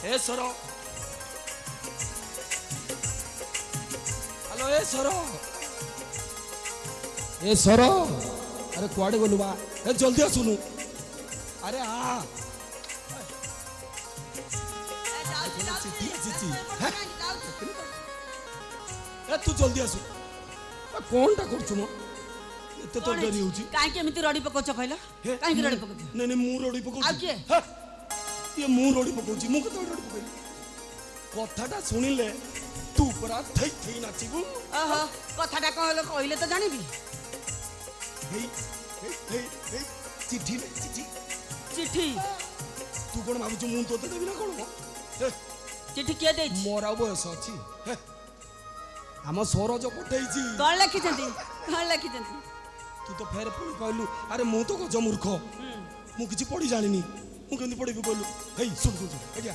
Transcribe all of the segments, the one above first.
ए sir hello ए sir अरे कुआड़े गलु बा ए जल्दी आसुनु अरे हाँ तू जल्दी आसु कौन टा करछु मो एते तो डरी होची काहे के एमिति रडी पकोछ कहला काहे के रडी पकोछ नहीं नहीं मु रडी पकोछ आ के ये मु रडी पकोछ मु कतो रडी पकोई कथाटा सुनिले तू परा थई थई नाचिबू ओहो कथाटा कहले तो जानिबी हे चिट्ठी चिट्ठी चिट्ठी तू कोन भाबुछु मु तो देबी ना कोन चिट्ठी के देछि मोरा बयस अछि हम सरोज पठेइछि कौन लिखि जंती तू तो फेर पुणी कहलु अरे मु तो गज मूर्ख मु किछि पढी जानिनी मु केंदी पढिबी कहलु हे सुन सुन एडिया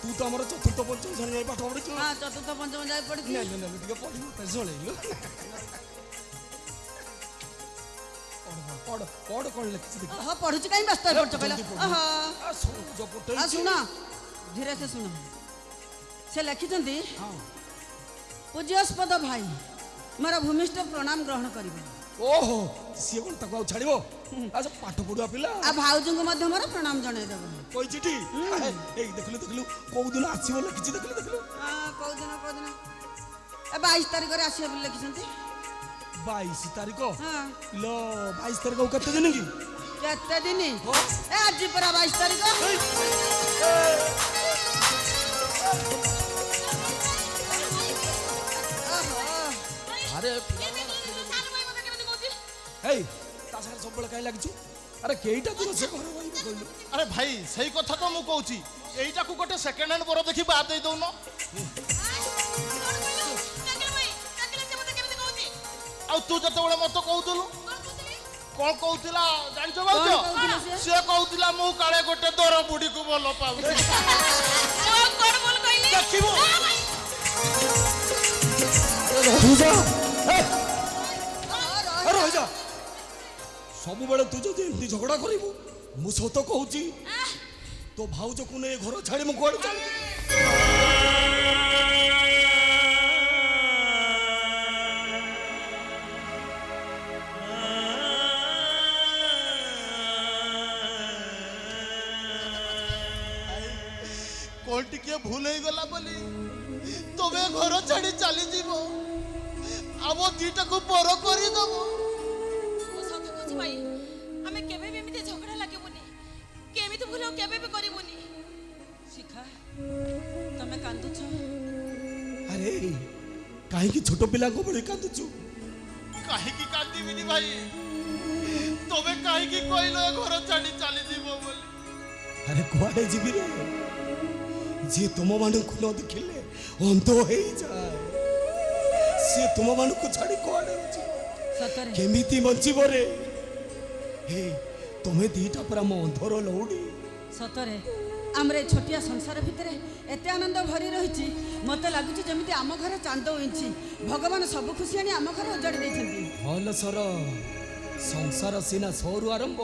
तू तो हमर चतुर्थ पंचम श्रेणी जाय पाठ पढिछु हां चतुर्थ पंचम जाय पढिछु नहीं नहीं ठीक पढिबो त जोळेलु पढ पढ कोन लिखि देख हां पढुछु काई व्यस्त पढछ कहला हां सरोज पठेइछि सुना धीरे से सुनो से लिखि जंती हां पूज्यस्पद भाई मोर भूमिष्ठ प्रणाम ग्रहण करिबे ओहो सी कोन तको छाड़िबो अच्छा पाठ पढुआ पिला आ भाउजु को मध्य मोर प्रणाम जणाई देबो कोइ चिठी ए देखलु को दिन आसीबो लिखि देखलु हां को दिन ए 22 तारिख रे आसीबो बोली लिखिसंती 22 तारिख हां लो 22 तारिख कते दिन की कते दिन ए आज पर 22 तारिख अरे हे तासार सब बळे काई लागछु अरे केइटा दिन से घर भाई कहलु अरे भाई सही कथा तो मु कहूची एइटा को गोटे सेकंड हैंड पर देखि बात दे दउनो आ तू जते बळे मत कहउतलु कोन कहउतिला जानछो बाउचो से कहउतिला मु काळे गोटे दर बुडी को बोल पाउ कोन बोल कहली देखिबो अरे हो जा सब बळे तू जदी एंती झगड़ा करिवो मु सत कहूची तो भाउज को ने घर छाड़ी मु कोड चल कोन टिके भूल हो गला बोली तबे घर छाड़ी चली जीवो आबो दीटा को पर करी दबो सत कुछ भाई हमें केबे भी एमिते झगड़ा लागेबोनी केमिति भूल केबे भी करिबोनी शिखा तमे कांदुछ अरे काहे की छोटो पिला को बड़े कांदुछु काहे की कांदी बिनी भाई तबे काहे की कोइलो घर छाड़ी चली जीवो बोली अरे कुआडे जीबी रे जे तुम मान को न देखिले अंत हो जाए से तुम मान को छाड़ी कुआडे अछि सतरे केमिति बंचिबो रे हे तुम्हें दीटा परा मो अंधर लौड़ी सतरे हमरे छोटिया संसार भितरे एते आनंद भरी रहिछि मते लागुछि जेमिति आम घर चांद होइछि भगवान सब खुशी आनी आम घर उजाड़ी दैछन्ति हल सर संसार सीना सौरु आरंभ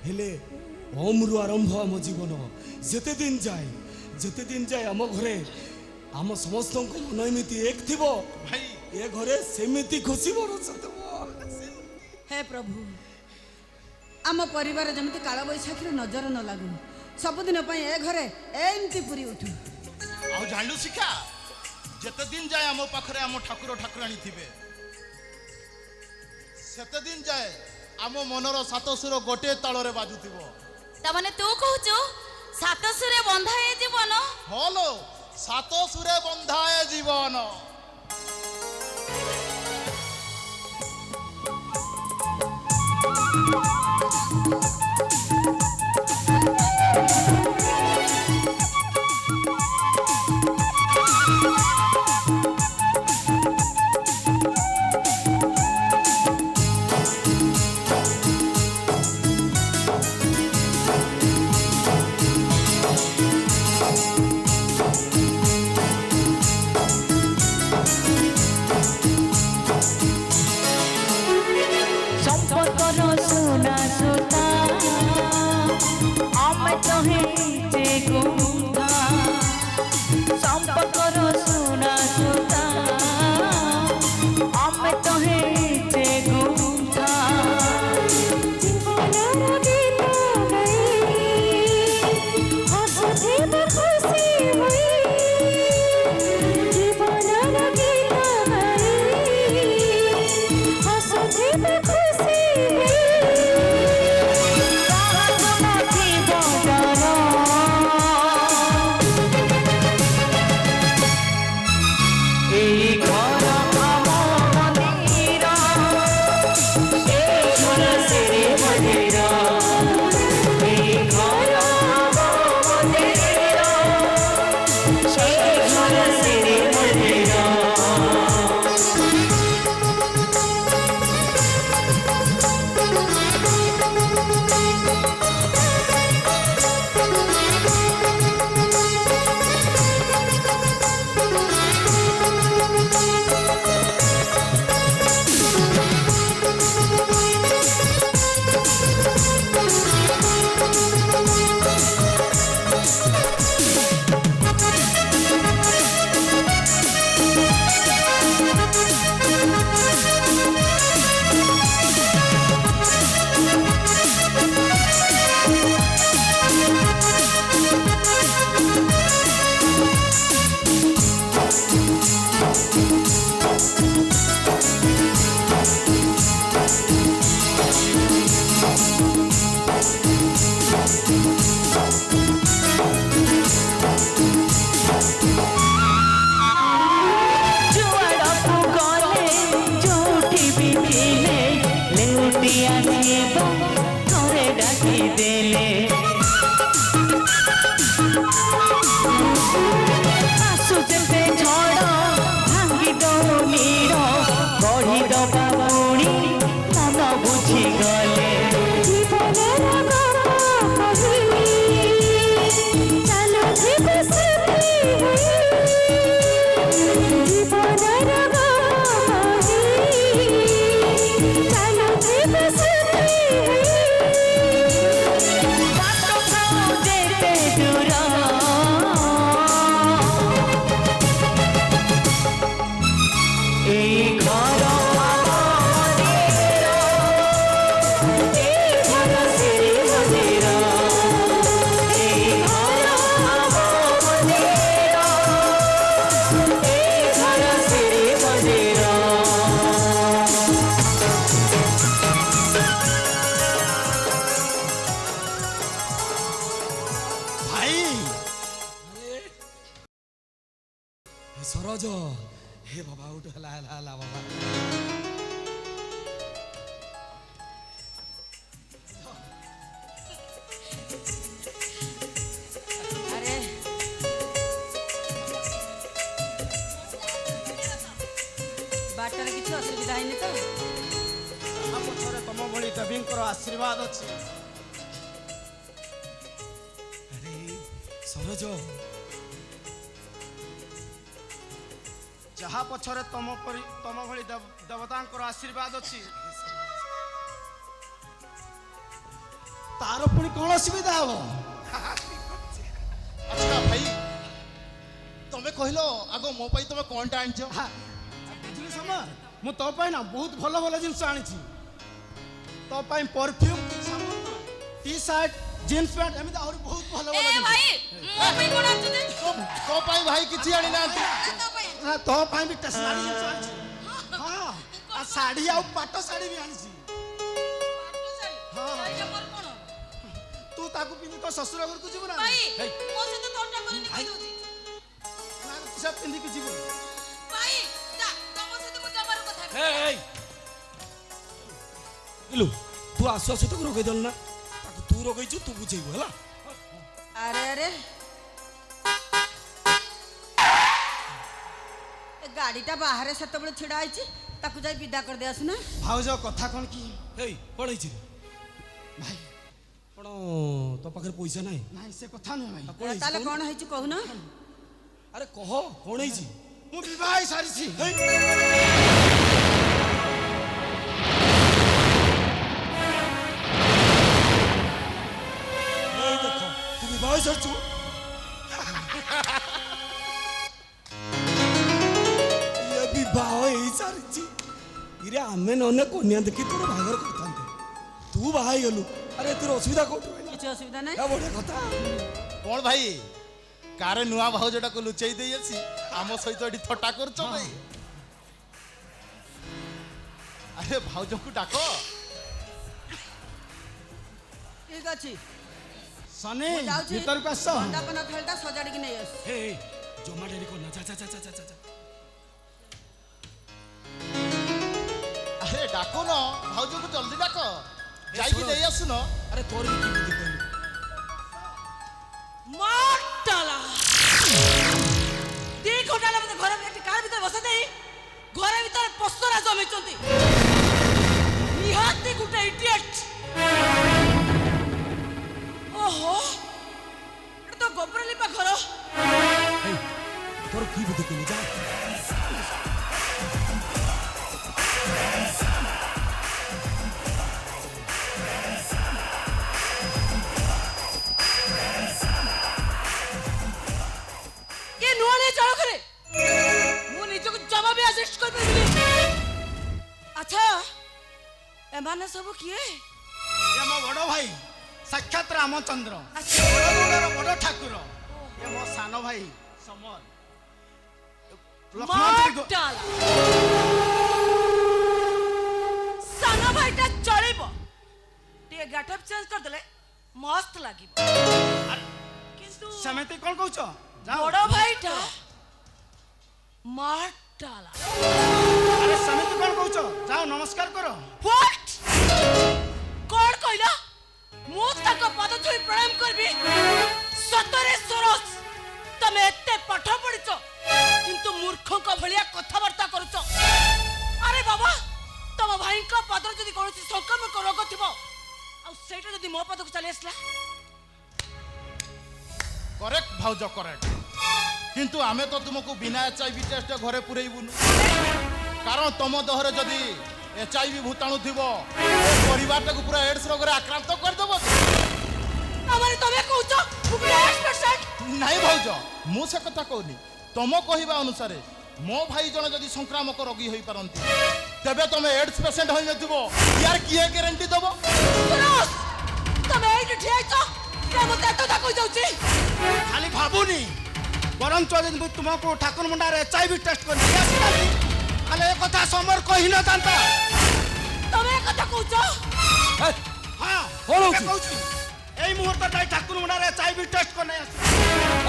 हेले ओम रु आरंभ आम जीवन जेते दिन जाए आम घरे आम समस्त मन एमती एक थी भाई ए घरे सेमिति खुशी बरसत हे प्रभु आम परिवार जमिति काल बैशाखी नजर न लागू सबुदिन ए घरे एमती पूरी उठू आ जानलु शिखा जते दिन जाए आम पाखरे आम ठाकुर ठाकुराणी थिबे सेते दिन जाए आम मनर सात सुर गोटे ताଳରେ बाजुथिबो ता माने तू कहूचो सात सुरे बंधा ए जीवन हलो सात सुरे बंधा ए जीवन I'm हे सरोज हे बाबा उठ हला हला हला बाबा अरे बाटर किसी असुविधा है तो ତାହା ପଛରେ ତମ ଭଳି ଦେବୀଙ୍କର ଆଶୀର୍ବାଦ ଅଛି। अरे सरोज ଯାହା ପଛରେ ତମ ଭଳି ଦେବତାଙ୍କର ଆଶୀର୍ବାଦ ଅଛି ତାର ପୁଣି କଣ ଅସୁବିଧା ହବ? ଆଚ୍ଛା ଭାଇ ତମେ କହିଲ ଆଗ ମୋ ପାଇଁ ତମେ କଣଟା ଆଣିଛ? ବୁଝିଲି ସମର, ମୁଁ ତୋ ପାଇଁ ନା ବହୁତ ଭଲ ଭଲ ଜିନିଷ ଆଣିଛି। ତୋ ପାଇଁ perfume, T shirt, jeans pant ଏମିତି ଆହୁରି ବହୁତ ଭଲ ଭଲ ଏ ଜିନିଷ। ଭାଇ ମୋ ପାଇଁ କଣ ଆଣିଛନ୍ତି? ତୋ ପାଇଁ ଭାଇ କିଛି ଆଣିନାହାନ୍ତି। ନା, ତୋ ପାଇଁ ବି ଷ୍ଟେସନାରୀ ଜିନିଷ ଆଣିଛି। ହଁ, ଆଉ ଶାଢ଼ୀ ଆଉ ପାଟ ଶାଢ଼ୀ ବି ଆଣିଛି। ହଁ। ଏଇଟା ମୋର କଣ? ତୁ ତାକୁ ପିନ୍ଧି ତୋ ଶ୍ୱଶୁର ଘରକୁ ଯିବୁ ନା? ଭାଇ ମୋ ସହିତ ଥଟ୍ଟା କରିନି କହିଦଉଛି। ନା, ତୁ ସେ ପିନ୍ଧିକି ଯିବୁ। ଭାଇ ଯା ତମ ସହିତ ମୁଁ ଜମାରୁ କଥା ହେବି। ए इलु तू आसु आसु तक रोके दल ना ताको तू रोकेछु तू बुझेबो हला अरे अरे गाड़ीटा बाहर से छिड़ा है ताकू जाई विदा कर दे आसुना। भाउज कथा कौन की? ए कोन हिची भाई कोन तो पाखर पैसा नाही नहीं से कथा नहीं भाई। कोन हिची ताले कौन है कहूना? अरे कह कोन हिची मु विवाह सारिछि। ए देखो तू विवाह सरछु ये विवाह एई सरछि इरे आमे नने कोन्या देखि तोर भागर करथांते तू बाहाई गलु अरे तोर असुविधा कोठो किसी असुविधा नहीं। क्या बड़े कथा କଣ ଭାଇ କାରେ ନୂଆ ଭାଉଜଟାକୁ ଲୁଚେଇ ଦେଇ ଅଛି ଆମ ସହିତ ଏଠି ଥଟ୍ଟା କରୁଛ ଭାଇ? ଆରେ ଭାଉଜଙ୍କୁ ଡାକ। ठीक अच्छी सनी जाऊँ भीतर को आस। अंडापना थलटा सजाड़ी की नहीं आस। ए जमा डेरी करना जा जा जा जा जा ଆରେ ଡାକୁନ ଭାଉଜକୁ ଜଲ୍ଦି ଡାକ ଯାଇକି ଶୁଣ। ନେଇ ଆସୁନ। अरे तोर भी की बुद्धि कहलु ମାଟାଲା ଦି ଘଣ୍ଟା ହେଲା ମତେ ଘର କାର ଭିତରେ ବସା ଦେଇ ଘର ଭିତରେ ପସରା ଜମିଛନ୍ତି। ନିହାତି ଗୋଟେ ଇଡିଏଟ୍। ଓହୋ ଏଟା ତ ଗୋବର ଲିପା ଘର। ए तोर की बुद्धि कहलु जा ये नुआले चलो करे मु निजको जमा भी असिस्ट कर देबी। अच्छा एमाने सब किए? ये मो बड़ भाई साक्षात रामचंद्र, अच्छा बड़ ठाकुर। ये मो सान भाई समर। लक्ष्मण माटाला साना भाईटा चलिबो टे गेटअप चेंज कर देले मस्त लागिबो। किंतु समिति कौन कहछ? बड़ भाईटा माटाला अरे समिति कौन कहछ? जाओ नमस्कार करो। व्हाट कोन कहला? मु ताको पद छुई प्रणाम करबी। सतरे सरस तमे एते पाठ पढिଛ किंतु मूर्खक भलिया कथावार्ता करूଛ। अरे बाबा तम भाईक पदर जदि कोनोसी संक्रमक रोग थिबो आ सेटा जदि मो पदक चली आसला करेक्ट भाउज करेक्ट। কিন্তু ଆମେ ତ ତୁମକୁ ବିନା HIV ଟେଷ୍ଟ ଘରେ ପୁରେଇବୁନୁ କାରଣ ତମ ଦେହରେ ଯଦି HIV ଭୂତାଣୁ ଥିବ ପରିବାରଟାକୁ ପୁରା ଏଡ୍ସ ରୋଗରେ ଆକ୍ରାନ୍ତ କରିଦେବ। আমারে তবে কହୁଛ মু 100% ନାଇଁ ଭାଉଜ ମୁଁ ସେ କଥା କହୁନି। ତମ କହିବା ଅନୁସାରେ ମୋ ଭାଇ ଜଣେ ଯଦି ସଂକ୍ରାମକ ରୋଗୀ ହୋଇପାରନ୍ତି ତେବେ ତମେ ଏଡ୍ସ ପେସେଣ୍ଟ ହୋଇନଥିବ ୟାର କିଏ ଗ୍ୟାରେଣ୍ଟି ଦେବ? सरस तमे एइଠି ଠିଆଇଛ ସେ ମତେ ଏତ ତା କହି ଯାଉଛି। खाली भाबुनी बरं चोरी तुमको ठाकुर मुंडा रे HIV टेस्ट कर दिया सिखाती। अरे एक कथा समर कहि न तांता। तमे ए কথা কହୁଛ? ए हां कौन के होची? कहउची एई मुहूर्त ताई ठाकुर मुंडा रे HIV टेस्ट कर नै आसी।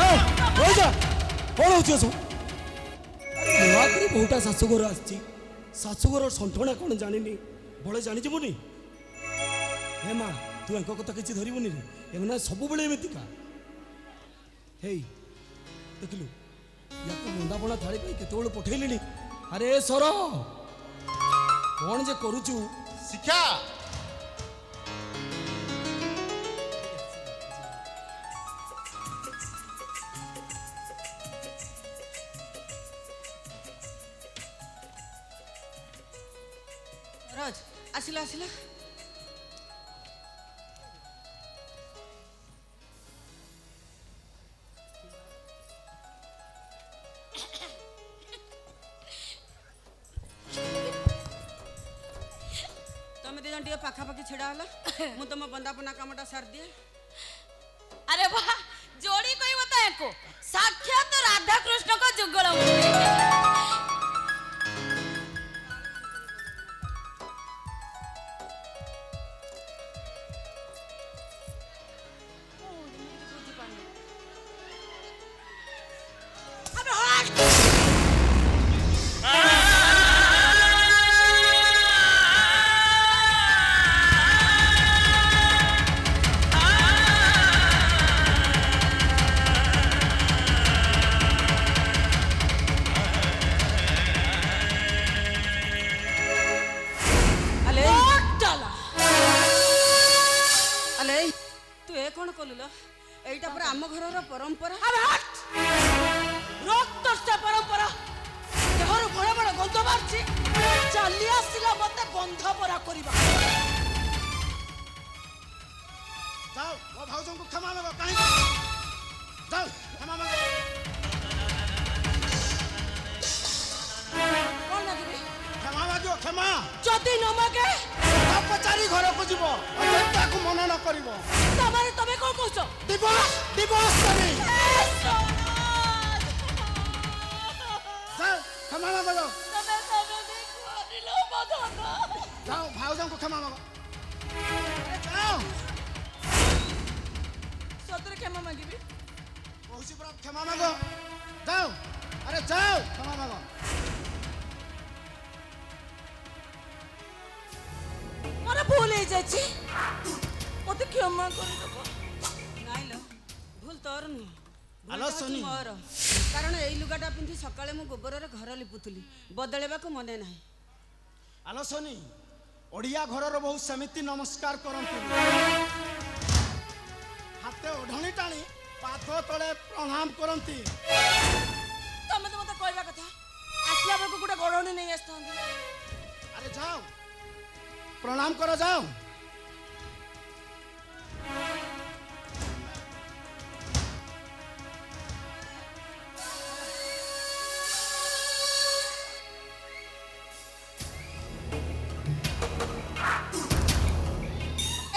ए हो जा कोन होची सो କରି ବୋହୁଟା ଶାଶୁଘର ଆସିଛି ଶାଶୁଘର ସଣ୍ଠଣା କ'ଣ ଜାଣିନି ବଳେ ଜାଣିଯିବୁନି ହେ ମା ତୁ ଏଙ୍କ କଥା କିଛି ଧରିବୁନି ରେ ଏମାନେ ସବୁବେଳେ ଏମିତିକା ହେଇ ଦେଖିଲୁ ୟାକୁ ବନ୍ଦାପଣା ଥାଳି ପାଇଁ କେତେବେଳେ ପଠେଇଲିଣି ଆରେ ସର କ'ଣ ଯେ କରୁଛୁ ଶିକ୍ଷା ସରୋଜ ଆସିଲା ଆସିଲା ତମେ ଦି ଜଣ ଟିକେ ପାଖାପାଖି ଛିଡ଼ା ହେଲା ମୁଁ ତମ ବନ୍ଦାପନା କାମଟା ସାରିଦିଏ अरे वाह जोड़ी कोई बता को साक्षात राधा कृष्ण को जुगल କ'ଣ କଲୁ ଲୋ ଏଇଟା ପୁରା ଆମ ଘରର ପରମ୍ପରା ରକ୍ତଷ୍ଟ ପରମ୍ପରା ଦେହରୁ ବଡ଼ ବଡ଼ ଗନ୍ଧ ବାହାରିଛି ଚାଲି ଆସିଲା ମତେ ଗନ୍ଧ ପରା କରିବା ଯାଅ ମୋ ଭାଉଜଙ୍କୁ କ୍ଷମା ମାଗ କାହିଁକି ଯାଅ କ୍ଷମା ମାଗ କ'ଣ ଲାଗିବି କ୍ଷମା ମାଗିବ କ୍ଷମା ଯଦି ନ ମାଗେ ପଚାରି ଘରକୁ ଯିବ ତାକୁ ମନା ନ କରିବ ତମେ ତମେ କ'ଣ କହୁଛ ଦିବସ ଦିବସ କରି ଯାଅ କ୍ଷମା ମାଗ ଯାଅ ଭାଉଜଙ୍କୁ କ୍ଷମା ମାଗ ଯାଅ ସତରେ କ୍ଷମା ମାଗିବି କହୁଛି ପୁରା କ୍ଷମା ମାଗ ଯାଅ ଆରେ ଯାଅ କ୍ଷମା ମାଗ ମୋର ଭୁଲ ହେଇଯାଇଛି ମତେ କ୍ଷମା କରିଦେବ ନାଇଁ ଲୋ ଭୁଲ ତୋର ନୁହଁ ଆଲୋ ସୋନି। ମୋର କାରଣ ଏଇ ଲୁଗାଟା ପିନ୍ଧି ସକାଳେ ମୁଁ ଗୋବରରେ ଘର ଲିପୁଥିଲି ବଦଳେଇବାକୁ ମନେ ନାହିଁ ଆଲୋ ସୋନି ଓଡ଼ିଆ ଘରର ବହୁ ସେମିତି ନମସ୍କାର କରନ୍ତି ହାତେ ଓଢ଼ଣୀ ଟାଣି ପାଦ ତଳେ ପ୍ରଣାମ କରନ୍ତି ତମେ ତ ମତେ କହିବା କଥା ଆସିଲା ବେଳକୁ ଗୋଟେ ଗଡ଼ଣୀ ନେଇ ଆସିଥାନ୍ତି ଆରେ ଯାଅ ପ୍ରଣାମ କର ଯାଅ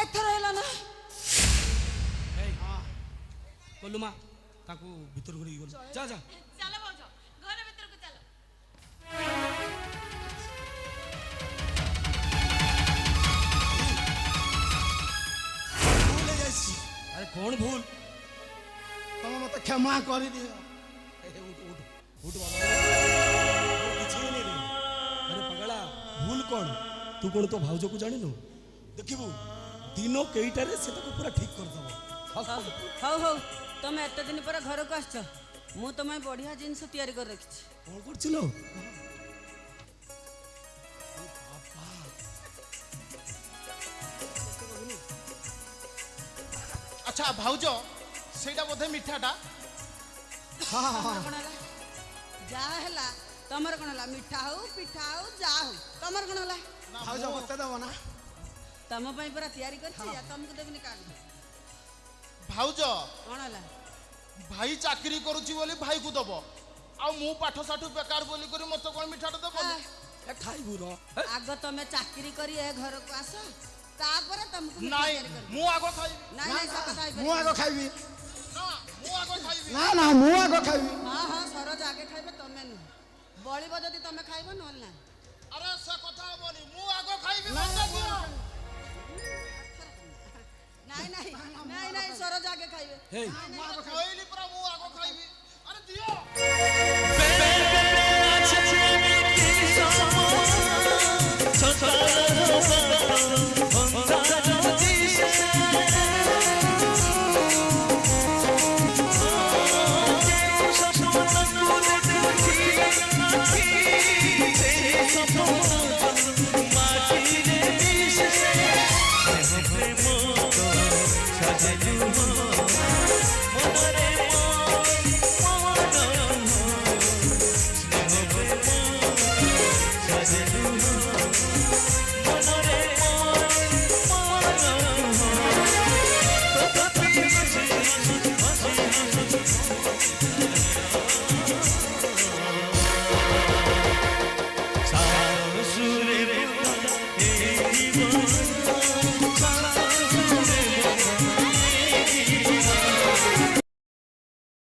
ଏଥର ହେଲା ନା କଲୁ ମା ତାଙ୍କୁ ଭିତରକୁ ନେଇକି ଗଲୁ ଯା ଯା ଚାଲ ଭାଉଜ ଘର ଭିତରକୁ ଚାଲ ଭୁଲ ହେଇଯାଇଛି ଆରେ କ'ଣ ଭୁଲ ତମେ ମତେ କ୍ଷମା କରିଦିଅ ଉଠ ବାବା କିଛି ହେଇନି ରେ ଆରେ ପାଗଳା ଭୁଲ କ'ଣ ତୁ କ'ଣ ତୋ ଭାଉଜକୁ ଜାଣିନୁ ଦେଖିବୁ ଦିନ କେଇଟାରେ ସେ ତାକୁ ପୁରା ଠିକ କରିଦେବ ହଉ ହଉ ତମେ ଏତେ ଦିନ ପରେ ଘରକୁ ଆସିଛ ମୁଁ ତମ ପାଇଁ ବଢ଼ିଆ ଜିନିଷ ତିଆରି କରି ରଖିଛି କ'ଣ କରୁଥିଲ ଆଚ୍ଛା ଭାଉଜ ସେଇଟା ବୋଧେ ମିଠାଟା ତମର କ'ଣ ହେଲା ଯାହା ହେଲା ତମର କ'ଣ ହେଲା ମିଠା ହଉ ପିଠା ହଉ ଯାହା ହଉ ତମର କ'ଣ ହେଲା ଭାଉଜ ମତେ ଦେବ ନା ତମ ପାଇଁ ପୁରା ତିଆରି କରିଛି ଆଉ ତମକୁ ଦେବିନି କାହାକୁ ଭାଉଜ କ'ଣ ହେଲା ଭାଇ ଚାକିରି କରୁଛି ବୋଲି ଭାଇକୁ ଦବ ଆଉ ମୁଁ ପାଠ ସାଠ ବେକାର ବୋଲି କରି ମତେ କ'ଣ ମିଠାଟା ଦବ ଖାଇବୁ ର ଆଗ ତମେ ଚାକିରି କରି ଏ ଘରକୁ ଆସ ତାପରେ ତମକୁ ମିଠା ନାଇଁ ତିଆରି କରିବି। ମୁଁ ଆଗ ଖାଇବି ନାଇଁ ନାଇଁ ସେ କଥା ମୁଁ ଆଗ ଖାଇବି ନା ମୁଁ ଆଗ ଖାଇବି ନା ନା ମୁଁ ଆଗ ଖାଇବି ହଁ ହଁ ସରୋଜ ଆଗେ ଖାଇବେ ତମେ ନୁହଁ ବଳିବ ଯଦି ତମେ ଖାଇବ ନହେଲେ ନାହିଁ ଆରେ ସେ କଥା ହବନି ମୁଁ ଆଗ ଖାଇବି ମତେ ଦିଅ ନାଇଁ ନାଇଁ ନାଇଁ ନାଇଁ ସରୋଜ ଆଗେ ଖାଇବେ ହେଇ କହିଲି ପରା ମୁଁ ଆଗ ଖାଇବି